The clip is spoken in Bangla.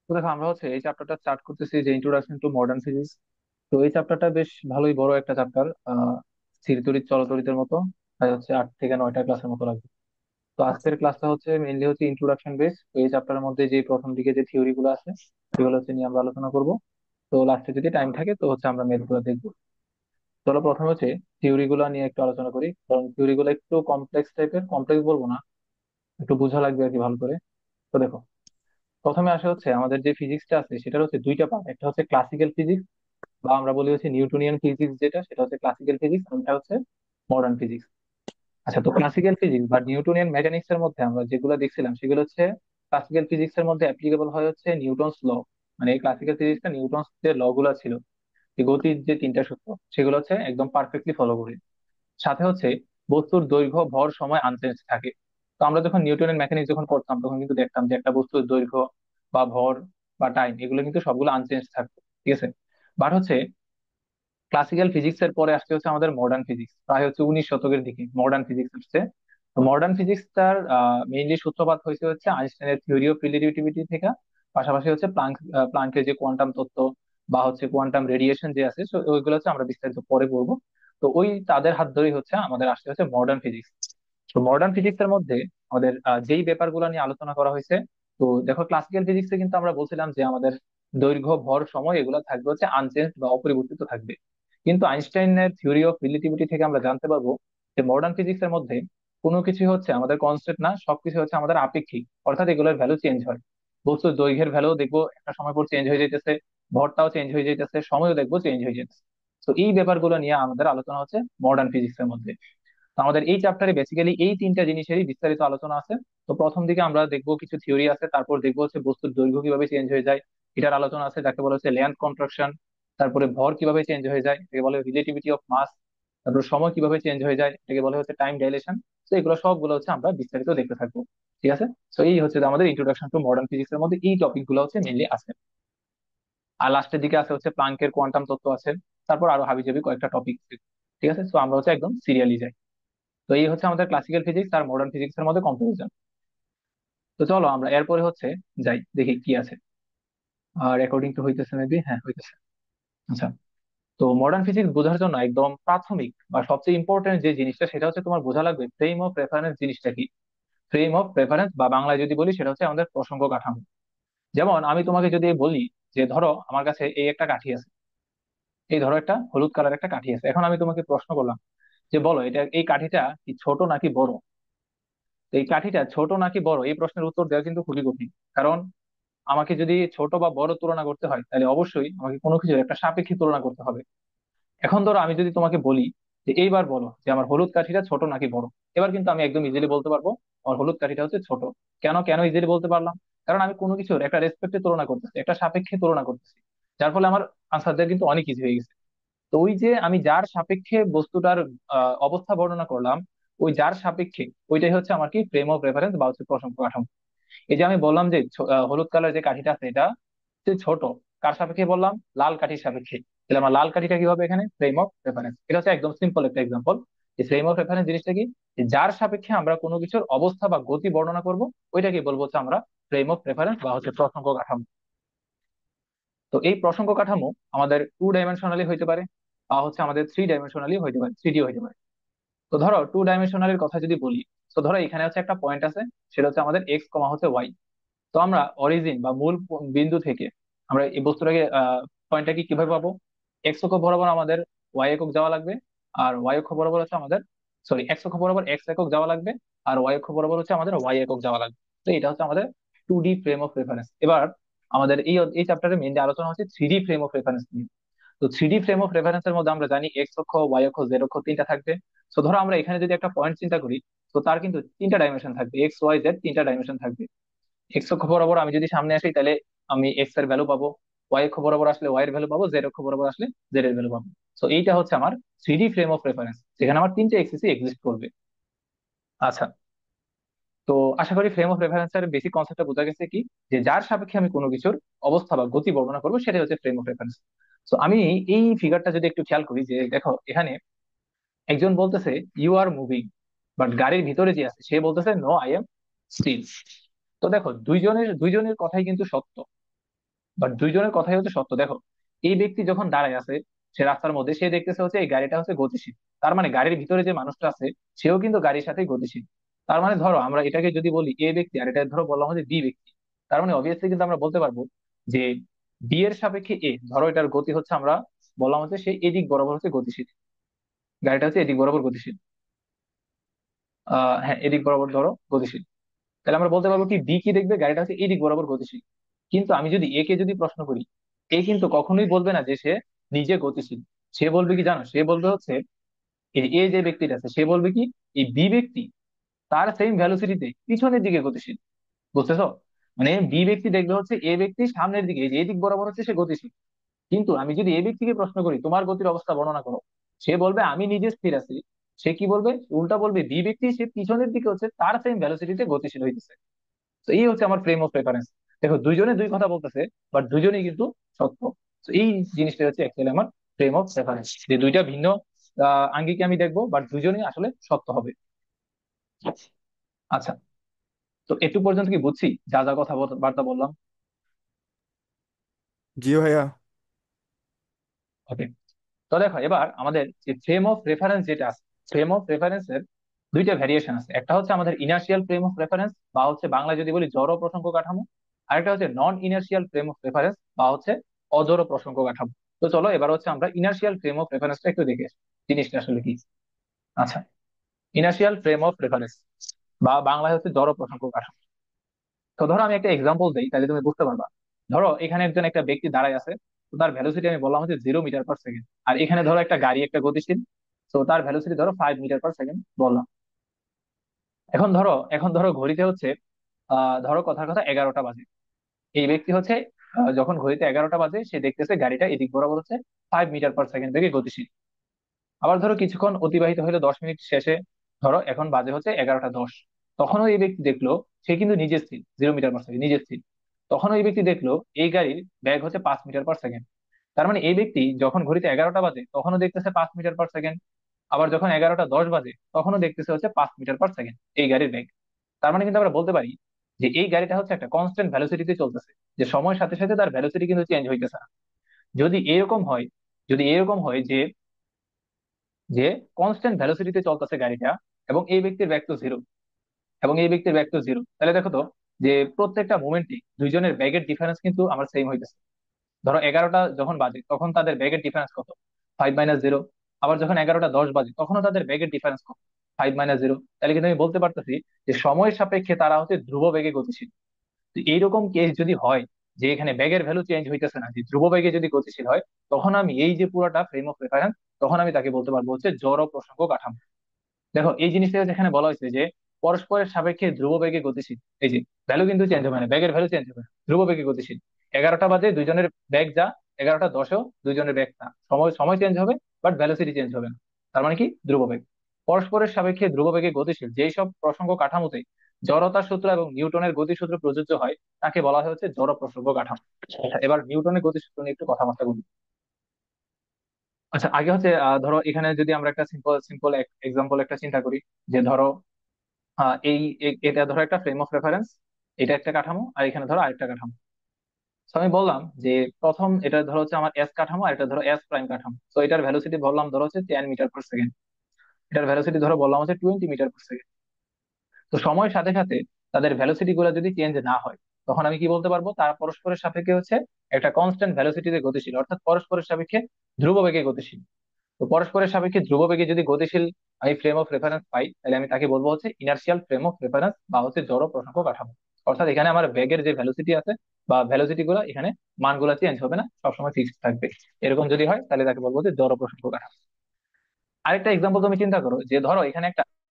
তো দেখো আমরা হচ্ছে এই চ্যাপ্টারটা স্টার্ট করতেছি যে ইন্ট্রোডাকশন টু মডার্ন ফিজিক্স। তো এই চ্যাপ্টারটা বেশ ভালোই বড় একটা চ্যাপ্টার। স্থির তড়িৎ চলতড়িতের মতো, তাই হচ্ছে 8 থেকে 9টা ক্লাসের মতো লাগবে। তো আচ্ছা। আজকের ক্লাসটা হচ্ছে মেইনলি হচ্ছে ইন্ট্রোডাকশন বেস। তো এই চ্যাপ্টারের মধ্যে যে প্রথম দিকে যে থিওরি গুলো আছে সেগুলো হচ্ছে নিয়ে আমরা আলোচনা করব। তো লাস্টে যদি টাইম থাকে তো হচ্ছে আমরা ম্যাথ গুলো দেখবো। চলো প্রথমে হচ্ছে থিওরি গুলো নিয়ে একটু আলোচনা করি, কারণ থিওরি গুলো একটু কমপ্লেক্স টাইপের, কমপ্লেক্স বলবো না, একটু বোঝা লাগবে আর কি ভালো করে। তো দেখো, প্রথমে আসে হচ্ছে আমাদের যে ফিজিক্সটা আছে সেটার হচ্ছে দুইটা পার্ট। একটা হচ্ছে ক্লাসিক্যাল ফিজিক্স, বা আমরা বলি হচ্ছে নিউটনিয়ান ফিজিক্স, যেটা সেটা হচ্ছে ক্লাসিক্যাল ফিজিক্স, আর এটা হচ্ছে মডার্ন ফিজিক্স। আচ্ছা, তো ক্লাসিক্যাল ফিজিক্স বা নিউটনিয়ান মেকানিক্স এর মধ্যে আমরা যেগুলো দেখছিলাম সেগুলো হচ্ছে ক্লাসিক্যাল ফিজিক্স এর মধ্যে অ্যাপ্লিকেবল হয় হচ্ছে নিউটনস ল। মানে এই ক্লাসিক্যাল ফিজিক্সটা নিউটনস যে ল গুলো ছিল, যে গতির যে তিনটা সূত্র, সেগুলো হচ্ছে একদম পারফেক্টলি ফলো করে। সাথে হচ্ছে বস্তুর দৈর্ঘ্য ভর সময় আনচেঞ্জ থাকে। তো আমরা যখন নিউটনের মেকানিক্স যখন করতাম তখন কিন্তু দেখতাম যে একটা বস্তুর দৈর্ঘ্য বা ভর বা টাইম এগুলো কিন্তু সবগুলো আনচেঞ্জ থাকতো, ঠিক আছে। বাট হচ্ছে ক্লাসিক্যাল ফিজিক্স এর পরে আসছে হচ্ছে আমাদের মডার্ন ফিজিক্স, প্রায় হচ্ছে 19 শতকের দিকে মডার্ন ফিজিক্স আসছে। তো মডার্ন ফিজিক্সটার মেইনলি সূত্রপাত হয়েছে হচ্ছে আইনস্টাইনের থিওরি অফ রিলেটিভিটি থেকে। পাশাপাশি হচ্ছে প্লাঙ্কের যে কোয়ান্টাম তত্ত্ব বা হচ্ছে কোয়ান্টাম রেডিয়েশন যে আছে, so ওইগুলো হচ্ছে আমরা বিস্তারিত পরে পড়বো। তো ওই তাদের হাত ধরেই হচ্ছে আমাদের আসছে হচ্ছে মডার্ন ফিজিক্স। তো মডার্ন ফিজিক্স এর মধ্যে আমাদের যেই ব্যাপারগুলো নিয়ে আলোচনা করা হয়েছে, তো দেখো ক্লাসিক্যাল ফিজিক্সে কিন্তু আমরা বলছিলাম যে আমাদের দৈর্ঘ্য ভর সময় এগুলো থাকবে হচ্ছে আনচেঞ্জ বা অপরিবর্তিত থাকবে। কিন্তু আইনস্টাইনের থিওরি অফ রিলেটিভিটি থেকে আমরা জানতে পারবো যে মডার্ন ফিজিক্স এর মধ্যে কোনো কিছু হচ্ছে আমাদের কনস্ট্যান্ট না, সবকিছু হচ্ছে আমাদের আপেক্ষিক, অর্থাৎ এগুলোর ভ্যালু চেঞ্জ হয়। বস্তুর দৈর্ঘ্যের ভ্যালু দেখবো একটা সময় পর চেঞ্জ হয়ে যাইতেছে, ভরটাও চেঞ্জ হয়ে যাইতেছে, সময়ও দেখবো চেঞ্জ হয়ে যাচ্ছে। তো এই ব্যাপারগুলো নিয়ে আমাদের আলোচনা হচ্ছে মডার্ন ফিজিক্স এর মধ্যে। তো আমাদের এই চ্যাপ্টারে বেসিক্যালি এই তিনটা জিনিসেরই বিস্তারিত আলোচনা আছে। তো প্রথম দিকে আমরা দেখবো কিছু থিওরি আছে, তারপর দেখবো হচ্ছে বস্তুর দৈর্ঘ্য কিভাবে চেঞ্জ হয়ে যায়, এটার আলোচনা আছে, যাকে বলা হচ্ছে লেন্থ কন্ট্রাকশন। তারপরে ভর কিভাবে চেঞ্জ হয়ে যায়, এটাকে বলে রিলেটিভিটি অফ মাস। তারপর সময় কিভাবে চেঞ্জ হয়ে যায়, এটাকে বলা হচ্ছে টাইম ডাইলেশন। তো এগুলো সবগুলো হচ্ছে আমরা বিস্তারিত দেখতে থাকবো, ঠিক আছে। তো এই হচ্ছে আমাদের ইন্ট্রোডাকশন টু মডার্ন ফিজিক্স এর মধ্যে এই টপিক গুলো হচ্ছে মেনলি আছে। আর লাস্টের দিকে আছে হচ্ছে প্লাঙ্কের কোয়ান্টাম তত্ত্ব আছে। তারপর আরো হাবিজাবি কয়েকটা টপিক, ঠিক আছে। তো আমরা হচ্ছে একদম সিরিয়ালি যাই। তো এই হচ্ছে আমাদের ক্লাসিক্যাল ফিজিক্স আর মডার্ন ফিজিক্স এর মধ্যে কম্পারিজন। তো চলো আমরা এরপরে হচ্ছে যাই, দেখি কি আছে। আর রেকর্ডিং তো হইতেছে, মেবি হ্যাঁ হইতেছে। আচ্ছা, তো মডার্ন ফিজিক্স বোঝার জন্য একদম প্রাথমিক বা সবচেয়ে ইম্পর্টেন্ট যে জিনিসটা সেটা হচ্ছে তোমার বোঝা লাগবে ফ্রেম অফ রেফারেন্স জিনিসটা কি। ফ্রেম অফ রেফারেন্স বা বাংলায় যদি বলি সেটা হচ্ছে আমাদের প্রসঙ্গ কাঠামো। যেমন আমি তোমাকে যদি বলি যে ধরো আমার কাছে এই একটা কাঠি আছে, এই ধরো একটা হলুদ কালার একটা কাঠি আছে, এখন আমি তোমাকে প্রশ্ন করলাম যে বলো এটা এই কাঠিটা কি ছোট নাকি বড়। তো এই কাঠিটা ছোট নাকি বড় এই প্রশ্নের উত্তর দেওয়া কিন্তু খুবই কঠিন। কারণ আমাকে যদি ছোট বা বড় তুলনা করতে হয় তাহলে অবশ্যই আমাকে কোনো কিছুর একটা সাপেক্ষে তুলনা করতে হবে। এখন ধরো আমি যদি তোমাকে বলি যে এইবার বলো যে আমার হলুদ কাঠিটা ছোট নাকি বড়, এবার কিন্তু আমি একদম ইজিলি বলতে পারবো আমার হলুদ কাঠিটা হচ্ছে ছোট। কেন কেন ইজিলি বলতে পারলাম? কারণ আমি কোনো কিছুর একটা রেসপেক্টে তুলনা করতেছি, একটা সাপেক্ষে তুলনা করতেছি, যার ফলে আমার আনসার দেওয়া কিন্তু অনেক ইজি হয়ে গেছে। তো ওই যে আমি যার সাপেক্ষে বস্তুটার অবস্থা বর্ণনা করলাম, ওই যার সাপেক্ষে ওইটাই হচ্ছে আমার কি ফ্রেম অফ রেফারেন্স বা হচ্ছে প্রসঙ্গ কাঠামো। এই যে আমি বললাম যে হলুদ কালার যে কাঠিটা আছে এটা হচ্ছে ছোট, কার সাপেক্ষে বললাম? লাল কাঠির সাপেক্ষে। তাহলে আমার লাল কাঠিটা কি হবে এখানে? Frame of reference. এটা হচ্ছে একদম সিম্পল একটা এক্সাম্পল। এই ফ্রেম অফ রেফারেন্স জিনিসটা কি? যে যার সাপেক্ষে আমরা কোনো কিছুর অবস্থা বা গতি বর্ণনা করব, ওইটাকে বলবো হচ্ছে আমরা ফ্রেম অফ রেফারেন্স বা হচ্ছে প্রসঙ্গ কাঠামো। তো এই প্রসঙ্গ কাঠামো আমাদের 2 ডাইমেনশনালি হইতে পারে, বা হচ্ছে আমাদের 3 ডাইমেনশনালি হইতে পারে, 3D হইতে পারে। তো ধরো 2 ডাইমেনশনালির কথা যদি বলি, তো ধরো এখানে হচ্ছে একটা পয়েন্ট আছে, সেটা হচ্ছে আমাদের এক্স কমা হচ্ছে ওয়াই। তো আমরা অরিজিন বা মূল বিন্দু থেকে আমরা এই বস্তুটাকে পয়েন্টটাকে কিভাবে পাবো? এক্স অক্ষ বরাবর আমাদের ওয়াই একক যাওয়া লাগবে, আর ওয়াই অক্ষ বরাবর হচ্ছে আমাদের, সরি, এক্স অক্ষ বরাবর এক্স একক যাওয়া লাগবে, আর ওয়াই অক্ষ বরাবর হচ্ছে আমাদের ওয়াই একক যাওয়া লাগবে। তো এটা হচ্ছে আমাদের 2D ফ্রেম অফ রেফারেন্স। এবার আমাদের এই চ্যাপ্টারে মেইনলি আলোচনা হচ্ছে 3D ফ্রেম অফ রেফারেন্স নিয়ে। তো 3D ফ্রেম অফ রেফারেন্সের মধ্যে আমরা জানি এক্স অক্ষ, ওয়াই অক্ষ, জেড অক্ষ তিনটা থাকবে। তো ধরো আমরা এখানে যদি একটা পয়েন্ট চিন্তা করি, তো তার কিন্তু 3টা ডাইমেনশন থাকবে, এক্স ওয়াই জেড 3টা ডাইমেনশন থাকবে। এক্স অক্ষ বরাবর আমি যদি সামনে আসি তাহলে আমি এক্স এর ভ্যালু পাবো, ওয়াই অক্ষ বরাবর আসলে ওয়াই এর ভ্যালু পাবো, জেড অক্ষ বরাবর আসলে জেড এর ভ্যালু পাবো। তো এইটা হচ্ছে আমার 3D ফ্রেম অফ রেফারেন্স, যেখানে আমার 3টে এক্সিসই এক্সিস্ট করবে। আচ্ছা, তো আশা করি ফ্রেম অফ রেফারেন্সের বেসিক কনসেপ্টটা বোঝা গেছে কি, যে যার সাপেক্ষে আমি কোনো কিছুর অবস্থা বা গতি বর্ণনা করবো সেটাই হচ্ছে ফ্রেম অফ রেফারেন্স। তো আমি এই ফিগারটা যদি একটু খেয়াল করি, যে দেখো এখানে একজন বলতেছে ইউ আর মুভিং, বাট গাড়ির ভিতরে যে আছে সে বলতেছে নো আই এম স্টিল। তো দেখো দুইজনের দুইজনের কথাই কিন্তু সত্য, বাট দুইজনের কথাই হচ্ছে সত্য। দেখো, এই ব্যক্তি যখন দাঁড়ায় আছে সে রাস্তার মধ্যে, সে দেখতেছে হচ্ছে এই গাড়িটা হচ্ছে গতিশীল। তার মানে গাড়ির ভিতরে যে মানুষটা আছে সেও কিন্তু গাড়ির সাথেই গতিশীল। তার মানে ধরো আমরা এটাকে যদি বলি এ ব্যক্তি, আর এটা ধরো বললাম হচ্ছে বি ব্যক্তি, তার মানে অবভিয়াসলি কিন্তু আমরা বলতে পারবো যে বি এর সাপেক্ষে এ, ধরো এটার গতি হচ্ছে, আমরা বললাম হচ্ছে সে এদিক বরাবর হচ্ছে গতিশীল, গাড়িটা হচ্ছে এদিক বরাবর গতিশীল। হ্যাঁ, এদিক বরাবর ধরো গতিশীল। তাহলে আমরা বলতে পারবো কি বি কি দেখবে, গাড়িটা হচ্ছে এই দিক বরাবর গতিশীল। কিন্তু আমি যদি এ কে যদি প্রশ্ন করি, এ কিন্তু কখনোই বলবে না যে সে নিজে গতিশীল। সে বলবে কি জানো, সে বলবে হচ্ছে এই এ যে ব্যক্তিটা আছে সে বলবে কি এই বি ব্যক্তি তার সেম ভ্যালোসিটিতে পিছনের দিকে গতিশীল। বুঝতেছো? মানে বি ব্যক্তি দেখবে হচ্ছে এ ব্যক্তি সামনের দিকে, এই যে এই দিক বরাবর হচ্ছে সে গতিশীল। কিন্তু আমি যদি এ ব্যক্তিকে প্রশ্ন করি তোমার গতির অবস্থা বর্ণনা করো, সে বলবে আমি নিজে স্থির আছি। সে কি বলবে, উল্টা বলবে বি ব্যক্তি সে পিছনের দিকে হচ্ছে তার সেম ভ্যালোসিটিতে গতিশীল হইতেছে। তো এই হচ্ছে আমার ফ্রেম অফ রেফারেন্স। দেখো দুইজনে দুই কথা বলতেছে, বাট দুইজনেই কিন্তু সত্য। তো এই জিনিসটা হচ্ছে অ্যাকচুয়ালি আমার ফ্রেম অফ রেফারেন্স, যে দুইটা ভিন্ন আঙ্গিকে আমি দেখবো, বাট দুইজনেই আসলে সত্য হবে। আচ্ছা, তো একটু পর্যন্ত কি বুঝছি যা যা কথা বার্তা বললাম? জি ভাইয়া। ওকে। তো দেখো এবার আমাদের যে ফ্রেম অফ রেফারেন্স যেটা আছে, ফ্রেম অফ রেফারেন্সের দুইটা ভ্যারিয়েশন আছে। একটা হচ্ছে আমাদের ইনার্শিয়াল ফ্রেম অফ রেফারেন্স, বা হচ্ছে বাংলা যদি বলি জড় প্রসঙ্গ কাঠামো। আরেকটা হচ্ছে নন ইনার্শিয়াল ফ্রেম অফ রেফারেন্স, বা হচ্ছে অজড় প্রসঙ্গ কাঠামো। তো চলো এবার হচ্ছে আমরা ইনার্শিয়াল ফ্রেম অফ রেফারেন্সটা একটু দেখে আসি, জিনিসটা আসলে কি। আচ্ছা, ইনার্শিয়াল ফ্রেম অফ রেফারেন্স বা বাংলায় হচ্ছে জড় প্রসঙ্গ কাঠামো। তো ধরো আমি একটা এক্সাম্পল দিই, তাহলে তুমি বুঝতে পারবা। ধরো এখানে একজন একটা ব্যক্তি দাঁড়ায় আছে, তো তার ভ্যালোসিটি আমি বললাম হচ্ছে 0 মিটার পার সেকেন্ড। আর এখানে ধরো একটা গাড়ি, একটা গতিশীল, তো তার ভ্যালোসিটি ধরো 5 মিটার পার সেকেন্ড বললাম। এখন ধরো ঘড়িতে হচ্ছে ধরো কথার কথা 11টা বাজে। এই ব্যক্তি হচ্ছে যখন ঘড়িতে 11টা বাজে সে দেখতেছে গাড়িটা এদিক বরাবর হচ্ছে 5 মিটার পার সেকেন্ড থেকে গতিশীল। আবার ধরো কিছুক্ষণ অতিবাহিত হলো, 10 মিনিট শেষে, ধরো এখন বাজে হচ্ছে 11টা 10। তখনও এই ব্যক্তি দেখলো, সে কিন্তু নিজে স্থির, 0 মিটার পার সেকেন্ড নিজে স্থির। তখনও এই ব্যক্তি দেখলো এই গাড়ির ব্যাগ হচ্ছে 5 মিটার পার সেকেন্ড। তার মানে এই ব্যক্তি যখন ঘড়িতে 11টা বাজে তখনও দেখতেছে 5 মিটার পার সেকেন্ড। আবার যখন 11টা 10 বাজে তখনও দেখতেছে হচ্ছে 5 মিটার পার সেকেন্ড এই গাড়ির বেগ। তার মানে কিন্তু আমরা বলতে পারি যে এই গাড়িটা হচ্ছে একটা কনস্ট্যান্ট ভ্যালোসিটিতে চলতেছে, যে সময়ের সাথে সাথে তার ভ্যালোসিটি কিন্তু চেঞ্জ হইতেছে না। যদি এরকম হয়, যদি এরকম হয় যে যে কনস্ট্যান্ট ভ্যালোসিটিতে চলতেছে গাড়িটা, এবং এই ব্যক্তির ব্যাগ তো জিরো, এবং এই ব্যক্তির ব্যাগ তো জিরো, তাহলে দেখো তো যে প্রত্যেকটা মোমেন্টে দুইজনের ব্যাগের ডিফারেন্স কিন্তু আমার সেম হইতেছে। ধরো 11টা যখন বাজে তখন তাদের ব্যাগের ডিফারেন্স কত, 5 - 0। আবার যখন 11টা 10 বাজে তখনও তাদের ব্যাগের ডিফারেন্স কত, 5 - 0। তাহলে কিন্তু আমি বলতে পারতেছি যে সময়ের সাপেক্ষে তারা হচ্ছে ধ্রুব বেগে গতিশীল। তো এইরকম কেস যদি হয় যে এখানে ব্যাগের ভ্যালু চেঞ্জ হইতেছে না, যে ধ্রুব বেগে যদি গতিশীল হয়, তখন আমি এই যে পুরোটা ফ্রেম অফ রেফারেন্স, তখন আমি তাকে বলতে পারবো হচ্ছে জড় প্রসঙ্গ কাঠামো। দেখো এই জিনিসটা যেখানে বলা হয়েছে যে পরস্পরের সাপেক্ষে ধ্রুব বেগে গতিশীল, এই যে ভ্যালু কিন্তু চেঞ্জ হবে না, ব্যাগের ভ্যালু চেঞ্জ হবে না, ধ্রুব বেগে গতিশীল। 11টা বাজে দুইজনের ব্যাগ যা, 11টা 10এও দুইজনের ব্যাগ তা, সময় সময় চেঞ্জ হবে, বাট ভ্যালোসিটি চেঞ্জ হবে না। তার মানে কি ধ্রুব বেগ। পরস্পরের সাপেক্ষে ধ্রুব বেগে গতিশীল যেই সব প্রসঙ্গ কাঠামোতে জড়তার সূত্র এবং নিউটনের গতিসূত্র প্রযোজ্য হয়, তাকে বলা হয় হচ্ছে জড় প্রসঙ্গ কাঠামো। আচ্ছা, এবার নিউটনের গতিসূত্র নিয়ে একটু কথাবার্তা বলি। আচ্ছা, আগে হচ্ছে ধরো এখানে যদি আমরা একটা সিম্পল সিম্পল এক্সাম্পল একটা চিন্তা করি, যে ধরো এটা ধরো একটা ফ্রেম অফ রেফারেন্স, এটা একটা কাঠামো, আর এখানে ধরো আরেকটা কাঠামো। তো আমি বললাম যে প্রথম এটা ধরো হচ্ছে আমার এস কাঠামো, আর এটা ধরো এস প্রাইম কাঠামো। তো এটার ভ্যালোসিটি বললাম ধরো হচ্ছে 10 মিটার পার সেকেন্ড, এটার ভ্যালোসিটি ধরো বললাম হচ্ছে 20 মিটার পার সেকেন্ড। তো সময়ের সাথে সাথে তাদের ভ্যালোসিটি গুলো যদি চেঞ্জ না হয়, তখন আমি কি বলতে পারবো, তারা পরস্পরের সাপেক্ষে হচ্ছে একটা কনস্ট্যান্ট ভ্যালোসিটিতে গতিশীল, অর্থাৎ পরস্পরের সাপেক্ষে ধ্রুব বেগে গতিশীল। তো পরস্পরের সাপেক্ষে ধ্রুব বেগে যদি গতিশীল আমি ফ্রেম অফ রেফারেন্স পাই, তাহলে আমি তাকে বলবো হচ্ছে ইনার্শিয়াল ফ্রেম অফ রেফারেন্স, বা হচ্ছে জড় প্রসঙ্গ কাঠামো। অর্থাৎ এখানে আমার বেগের যে ভ্যালোসিটি আছে বা ভ্যালোসিটি গুলো, এখানে মানগুলো চেঞ্জ হবে না, সবসময় ফিক্সড থাকবে। এরকম যদি হয় তাহলে তাকে বলবো যে জড় প্রসঙ্গ কাঠামো। আরেকটা এক্সাম্পল তুমি চিন্তা করো, যে ধরো এখানে একটা